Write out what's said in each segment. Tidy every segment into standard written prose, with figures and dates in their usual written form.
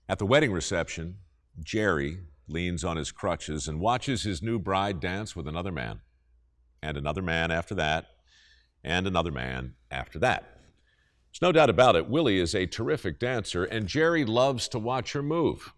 At the wedding reception, Jerry leans on his crutches and watches his new bride dance with another man, and another man after that, and another man after that. There's no doubt about it, Willie is a terrific dancer, and Jerry loves to watch her move.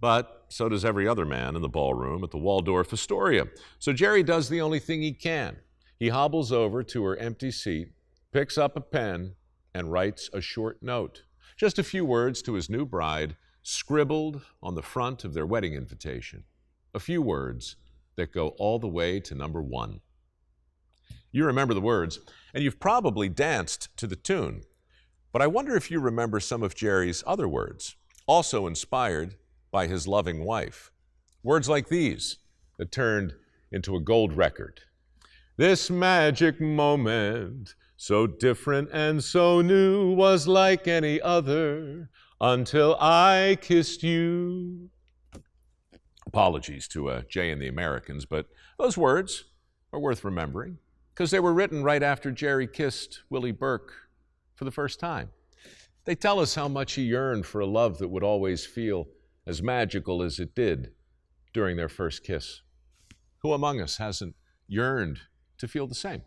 But so does every other man in the ballroom at the Waldorf Astoria. So Jerry does the only thing he can. He hobbles over to her empty seat, picks up a pen, and writes a short note. Just a few words to his new bride, scribbled on the front of their wedding invitation. A few words that go all the way to number 1. You remember the words, and you've probably danced to the tune. But I wonder if you remember some of Jerry's other words, also inspired by his loving wife. Words like these that turned into a gold record. This magic moment, so different and so new, was like any other until I kissed you. Apologies to Jay and the Americans, but those words are worth remembering because they were written right after Jerry kissed Willie Burke for the first time. They tell us how much he yearned for a love that would always feel as magical as it did during their first kiss. Who among us hasn't yearned to feel the same?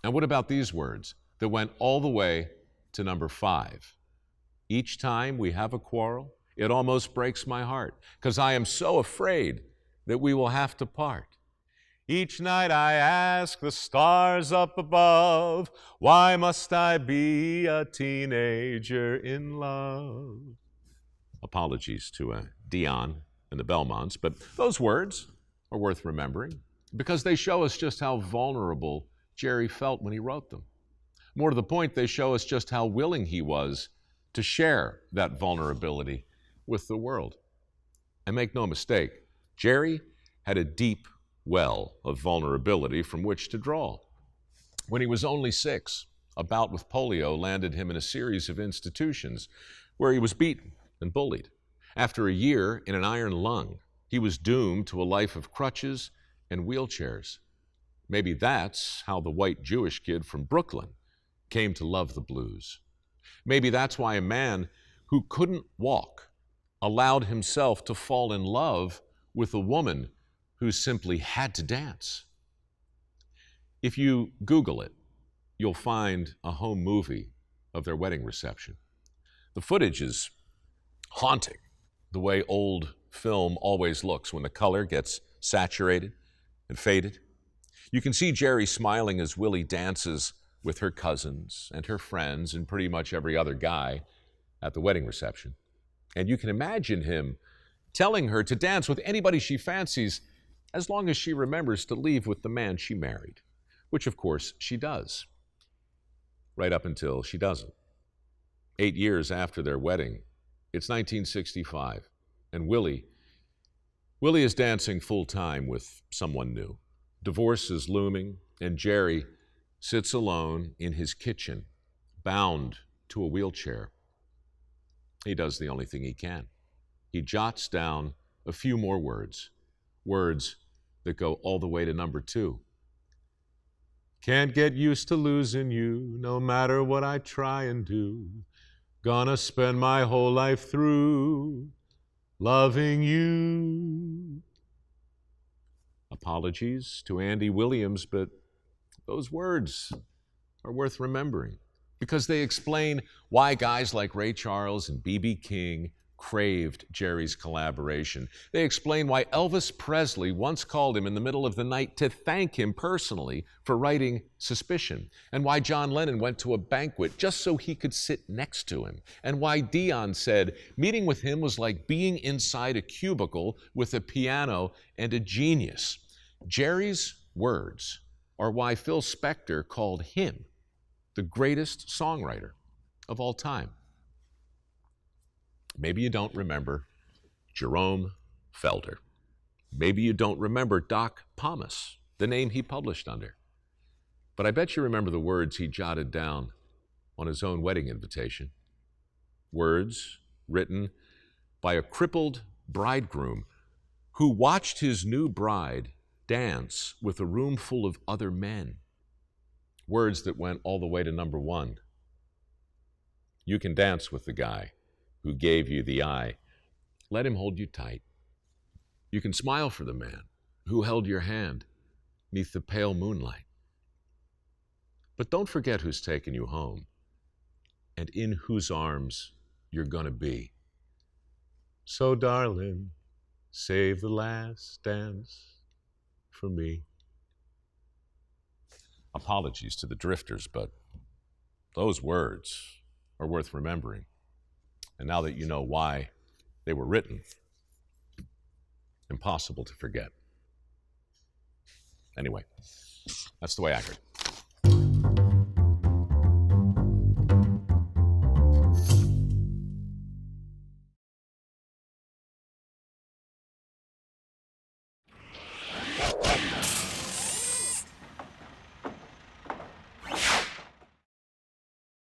And what about these words that went all the way to number 5? Each time we have a quarrel, it almost breaks my heart, because I am so afraid that we will have to part. Each night I ask the stars up above, why must I be a teenager in love? Apologies to Dion and the Belmonts, but those words are worth remembering because they show us just how vulnerable Jerry felt when he wrote them. More to the point, they show us just how willing he was to share that vulnerability with the world. And make no mistake, Jerry had a deep well of vulnerability from which to draw. When he was only 6, a bout with polio landed him in a series of institutions where he was beaten and bullied. After a year in an iron lung, he was doomed to a life of crutches and wheelchairs. Maybe that's how the white Jewish kid from Brooklyn came to love the blues. Maybe that's why a man who couldn't walk allowed himself to fall in love with a woman who simply had to dance. If you Google it, you'll find a home movie of their wedding reception. The footage is haunting, the way old film always looks when the color gets saturated and faded. You can see Jerry smiling as Willie dances with her cousins and her friends and pretty much every other guy at the wedding reception. And you can imagine him telling her to dance with anybody she fancies as long as she remembers to leave with the man she married, which of course she does, right up until she doesn't. 8 years after their wedding, it's 1965, and Willie is dancing full-time with someone new. Divorce is looming, and Jerry sits alone in his kitchen, bound to a wheelchair. He does the only thing he can. He jots down a few more words that go all the way to number 2. Can't get used to losing you, no matter what I try and do. Gonna spend my whole life through loving you. Apologies to Andy Williams, but those words are worth remembering because they explain why guys like Ray Charles and B.B. King craved Jerry's collaboration. They explain why Elvis Presley once called him in the middle of the night to thank him personally for writing Suspicion, and why John Lennon went to a banquet just so he could sit next to him, and why Dion said meeting with him was like being inside a cubicle with a piano and a genius. Jerry's words are why Phil Spector called him the greatest songwriter of all time. Maybe you don't remember Jerome Felder. Maybe you don't remember Doc Pomus, the name he published under. But I bet you remember the words he jotted down on his own wedding invitation. Words written by a crippled bridegroom who watched his new bride dance with a room full of other men. Words that went all the way to number 1. You can dance with the guy who gave you the eye Let him hold you tight. You can smile for the man who held your hand 'neath the pale moonlight. But don't forget who's taken you home and in whose arms you're gonna be. So, darling, save the last dance for me. Apologies to the drifters, but those words are worth remembering. And now that you know why they were written, impossible to forget. Anyway, that's the way I heard it.